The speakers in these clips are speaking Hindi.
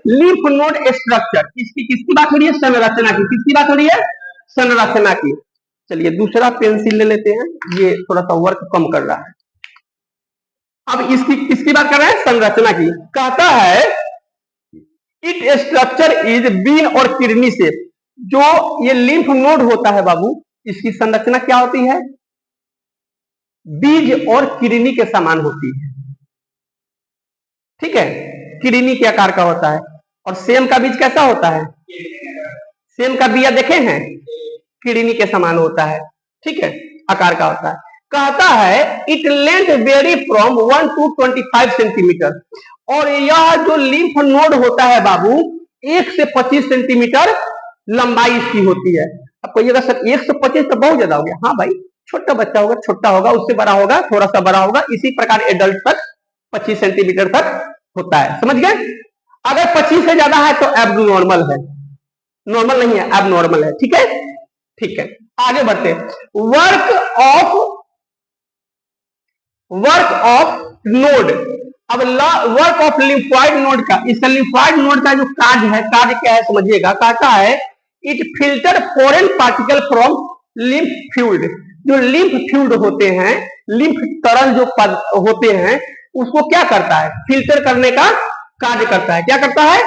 लिम्फ नोड स्ट्रक्चर, इसकी किसकी बात हो रही है? संरचना की। किसकी बात हो रही है? संरचना की। चलिए दूसरा पेंसिल ले लेते हैं, ये थोड़ा सा वर्क कम कर रहा है। अब इसकी किसकी बात कर रहे हैं? संरचना की। कहता है इट स्ट्रक्चर इज बीन और किडनी शेप। जो ये लिम्फ नोड होता है बाबू, इसकी संरचना क्या होती है? बीज और किडनी के समान होती है। ठीक है, किडनी के आकार का होता है। और सेम का बीज कैसा होता है? सेम का बिया देखे हैं? किडनी के समान होता है। ठीक है, आकार का होता है। कहता है it length very from 1 to 25 centimetre. और यह जो लिम्फ नोड होता है बाबू, 1 से 25 सेंटीमीटर लंबाई इसकी होती है। अब कहिएगा सर 1 से 25 तो बहुत ज्यादा हो गया। हाँ भाई, छोटा बच्चा होगा छोटा होगा, उससे बड़ा होगा थोड़ा सा बड़ा होगा, इसी प्रकार एडल्ट तक 25 सेंटीमीटर तक होता है। समझ गए? अगर 25 से ज्यादा है तो एबनॉर्मल है, नॉर्मल नहीं है, एबनॉर्मल है। ठीक है, ठीक है, आगे बढ़ते। Work of node. अब वर्क ऑफ लिम्फॉइड नोड का, इसका लिम्फॉइड नोड का जो कार्य है, कार्य क्या है समझिएगा। कहता है it filter foreign particle from lymph fluid. जो लिम्फ फ्लूइड होते हैं, लिम्फ तरल जो होते हैं, उसको क्या करता है? फिल्टर करने का कार्य करता है। क्या करता है?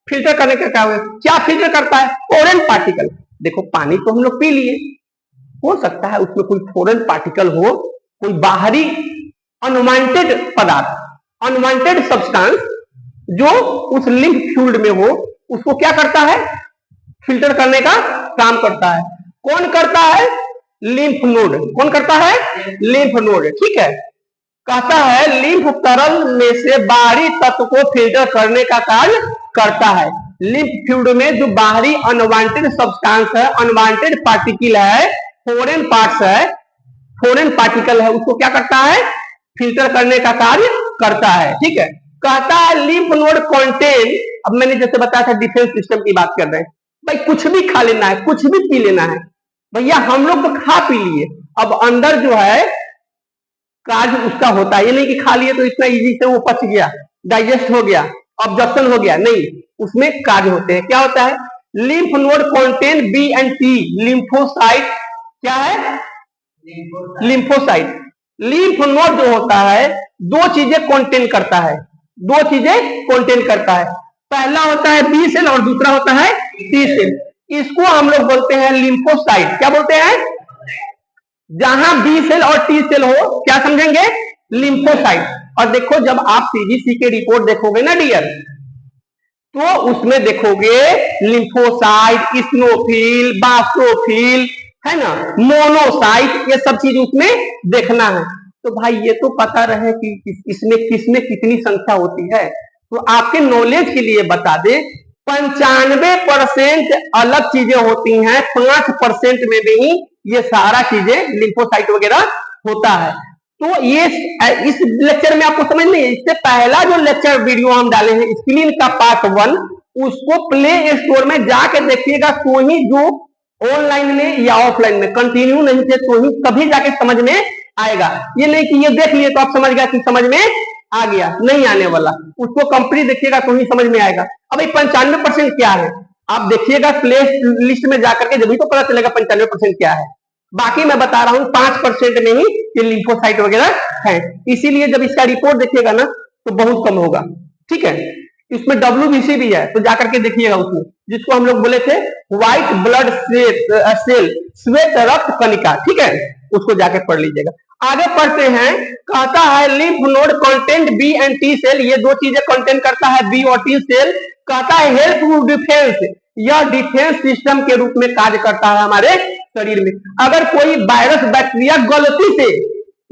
फिल्टर करने का कार्य। क्या फिल्टर करता है? Foreign particle. देखो पानी तो हम लोग पी लिए, हो सकता है उसमें कोई फॉरेन पार्टिकल हो, कोई बाहरी अनवांटेड पदार्थ, अनवांटेड सब्सटेंस जो उस लिम्फ फ्लूइड में हो, उसको क्या करता है? फिल्टर करने का काम करता है। कौन करता है? Lymph node. कौन करता है? Lymph node. ठीक है, कहता है लिम्फ तरल में से बाहरी तत्व को फिल्टर करने का कार्य करता है। लिम्फ फ्लूइड में जो बाहरी अनवांटेड सब्सटेंस है, अनवांटेड पार्टिकल है, फॉरेन पार्ट्स है, फॉरेन पार्टिकल है, उसको क्या करता है? फिल्टर करने का कार्य करता है। ठीक है, कहता है लिम्फ नोड कंटेन। अब मैंने जैसे बताया था डिफेंस सिस्टम की बात कर रहे हैं भाई, कुछ भी खा लेना है, कुछ भी पी लेना है भैया, हम लोग तो खा पी लिए, अब अंदर जो है कार्य उसका होता है। ये नहीं कि खा लिए तो इतना इजी से वो पच गया, डाइजेस्ट हो गया, ऑब्जॉर्प्शन हो गया, नहीं, उसमें कार्य होते हैं। क्या होता है? Lymph node contain B and T lymphocyte. क्या है? लिम्फोसाइट। लिम्फ नोड जो होता है दो चीजें कंटेन करता है, दो चीजें कंटेन करता है। पहला होता है बी सेल और दूसरा होता है टी सेल। इसको हम लोग बोलते हैं लिम्फोसाइट। क्या बोलते हैं? जहां बी सेल और टी सेल हो, क्या समझेंगे? लिम्फोसाइट। और देखो जब आप सीबीसी के रिपोर्ट देखोगे ना डियर, तो उसमें देखोगे लिम्फोसाइट, इस्नोफिल, बासोफिल, है ना, मोनोसाइट, ये सब चीज उसमें देखना है। तो भाई ये तो पता रहे कि इसमें किसमें कितनी संख्या होती है। तो आपके नॉलेज के लिए बता दे, 95% अलग चीजें होती हैं, 5% में भी ये सारा चीजें लिम्फोसाइट वगैरह होता है। तो ये इस लेक्चर में आपको समझ नहीं है। इससे पहला जो लेक्चर वीडियो हम डाले हैं स्क्रीन का पार्ट 1, उसको प्ले स्टोर में जाके देखिएगा, तो ही जो ऑनलाइन में या ऑफलाइन में कंटिन्यू नहीं थे तो ही तभी जाके समझ में आएगा। ये नहीं कि ये देख लिए तो आप समझ गया कि समझ में आ गया, नहीं आने वाला। उसको कंप्लीट देखिएगा तो ही समझ में आएगा। अब 95% क्या है आप देखिएगा प्ले लिस्ट में जाकर के, जब भी तो पता चलेगा 95% क्या है। बाकी मैं बता रहा हूं 5% में ही ये लिम्फोसाइट वगैरह है। इसीलिए जब इसका रिपोर्ट देखिएगा ना तो बहुत कम होगा। ठीक है, इसमें WBC भी है, तो जाकर के देखिएगा उसमें, जिसको हम लोग बोले थे व्हाइट ब्लड सेल, श्वेत रक्त कणिका। ठीक है, उसको जाके पढ़ लीजिएगा। आगे पढ़ते हैं। कहता है lymph node content B and T cell. ये दो चीजें कंटेंट करता है, बी और टी सेल। कहता है हेल्प टू डिफेंस। यह डिफेंस सिस्टम के रूप में कार्य करता है हमारे शरीर में। अगर कोई वायरस बैक्टीरिया गलती से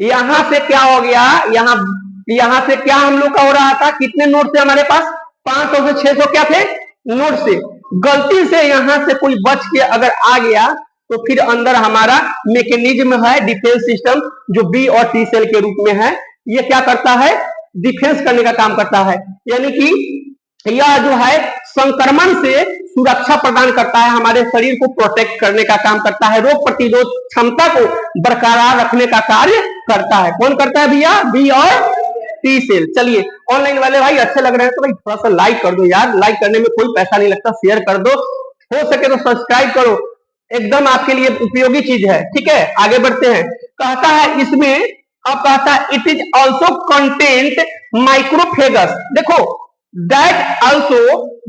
यहां से क्या हो गया, यहां से क्या हम लोग का हो रहा था, कितने नोड से हमारे पास 500 से 600 क्या थे नोड से, गलती से यहां से कोई बच के अगर आ गया तो फिर अंदर हमारा मैकेनिज्म है डिफेंस सिस्टम, जो बी और टी सेल के रूप में है। ये क्या करता है? डिफेंस करने का काम करता है। यानी कि यह जो है संक्रमण से सुरक्षा प्रदान करता है, हमारे शरीर को प्रोटेक्ट करने का काम करता है, रोग प्रतिरोध क्षमता को बरकरार रखने का कार्य करता है। कौन करता है भैया? बी और टी सेल। चलिए ऑनलाइन वाले भाई अच्छे लग रहे हैं तो भाई थोड़ा सा लाइक कर दो यार, लाइक करने में कोई पैसा नहीं लगता, शेयर कर दो, हो सके तो सब्सक्राइब करो, एकदम आपके लिए उपयोगी चीज है। ठीक है, आगे बढ़ते हैं। कहता है इसमें, अब कहता है इट इज ऑल्सो कंटेंट माइक्रोफेगस। देखो that also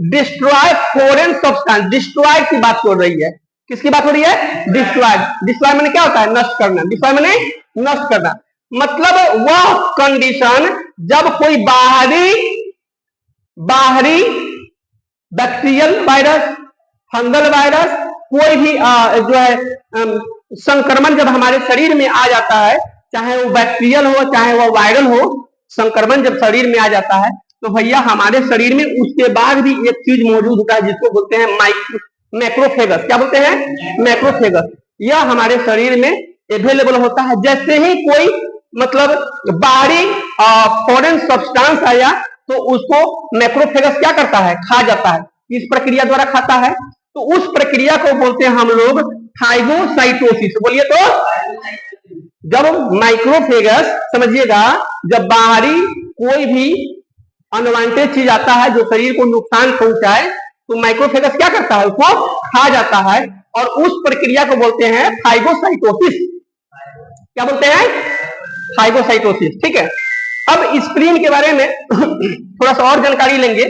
destroy foreign substance, destroy की बात हो रही है, किसकी बात हो रही है? डिस्ट्रॉय। डिस्ट्रॉय मैंने क्या होता है? नष्ट करना। डिस्ट्रॉय मैंने नष्ट करना, मतलब वह कंडीशन जब कोई बाहरी बैक्टीरियल वायरस, फंगल वायरस, कोई भी जो है संक्रमण जब हमारे शरीर में आ जाता है, चाहे वो बैक्टीरियल हो चाहे वो वायरल हो, संक्रमण जब शरीर में आ जाता है तो भैया हमारे शरीर में उसके बाद भी एक चीज मौजूद होता है जिसको बोलते हैं मैक्रोफेगस। क्या बोलते हैं? मैक्रोफेगस। यह हमारे शरीर में अवेलेबल होता है। जैसे ही कोई मतलब बाहरी फॉरेन सब्सटेंस आया तो उसको मैक्रोफेगस क्या करता है? खा जाता है। इस प्रक्रिया द्वारा खाता है, तो उस प्रक्रिया को बोलते हैं हम लोग फाइगोसाइटोसिस। बोलिए तो, जब माइक्रोफेगस, समझिएगा, जब बाहरी कोई भी अनवांटेड चीज आता है जो शरीर को नुकसान पहुंचाए तो माइक्रोफेगस क्या करता है? उसको खा जाता है, और उस प्रक्रिया को बोलते हैं फाइगोसाइटोसिस। क्या बोलते हैं? फाइगोसाइटोसिस। ठीक है, अब स्प्लीन के बारे में थोड़ा सा और जानकारी लेंगे।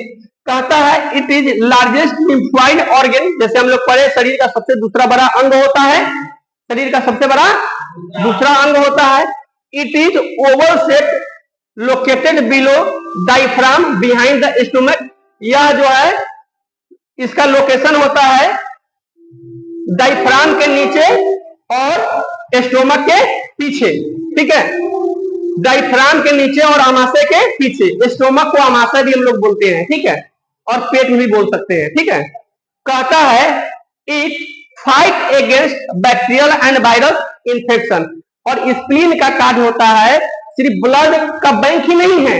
कहता है it is largest lymphoid organ, जैसे हम लोग पढ़े शरीर का सबसे दूसरा बड़ा अंग होता है, शरीर का सबसे बड़ा दूसरा अंग होता है। It is Oval shape located below diaphragm behind the stomach. यह जो है इसका लोकेशन होता है डायफ्राम के नीचे और स्टोमक के पीछे। ठीक है, डायफ्राम के नीचे और आमाशय के पीछे। स्टोमक को आमाशय भी हम लोग बोलते हैं। ठीक है, और पेट भी बोल सकते हैं। ठीक है, कहता है it fight against bacterial and virus infection. और स्प्लीन का कार्य होता है सिर्फ ब्लड का बैंक ही नहीं है,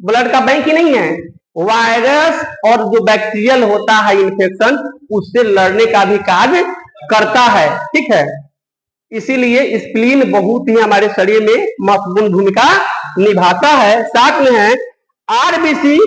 ब्लड का बैंक ही नहीं है, वायरस और जो बैक्टीरियल होता है इंफेक्शन, उससे लड़ने का भी कार्य करता है। ठीक है, इसीलिए स्प्लीन बहुत ही हमारे शरीर में महत्वपूर्ण भूमिका निभाता है। साथ में है आरबीसी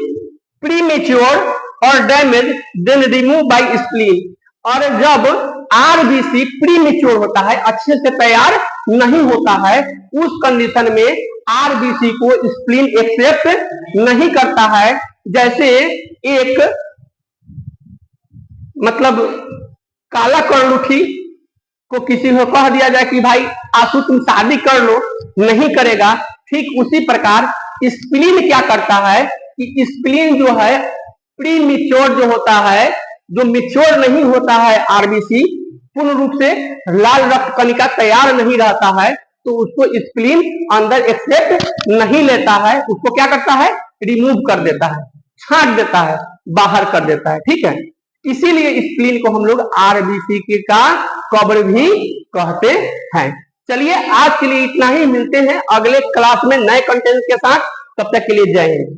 प्रीमेच्योर और damage then remove by spleen. और जब आरबीसी प्रीमेच्योर होता है, अच्छे से तैयार नहीं होता है, उस कंडीशन में आरबीसी को स्प्लीन एक्सेप्ट नहीं करता है। जैसे एक मतलब काला कर्णुखी को किसी को कह दिया जाए कि भाई आंसू तुम शादी कर लो, नहीं करेगा, ठीक उसी प्रकार स्प्लीन क्या करता है कि स्प्लीन जो है प्रीमेच्योर जो होता है, जो मिच्योर नहीं होता है, आरबीसी पूर्ण रूप से लाल रक्त कणिका तैयार नहीं रहता है, तो उसको स्प्लीन अंदर एक्सेप्ट नहीं लेता है, उसको क्या करता है? रिमूव कर देता है, छांट देता है, बाहर कर देता है। ठीक है, इसीलिए स्प्लीन को हम लोग आरबीसी के का कब्र भी कहते हैं। चलिए आज के लिए इतना ही, मिलते हैं अगले क्लास में नए कंटेंट के साथ, तब तक के लिए जय हिंद।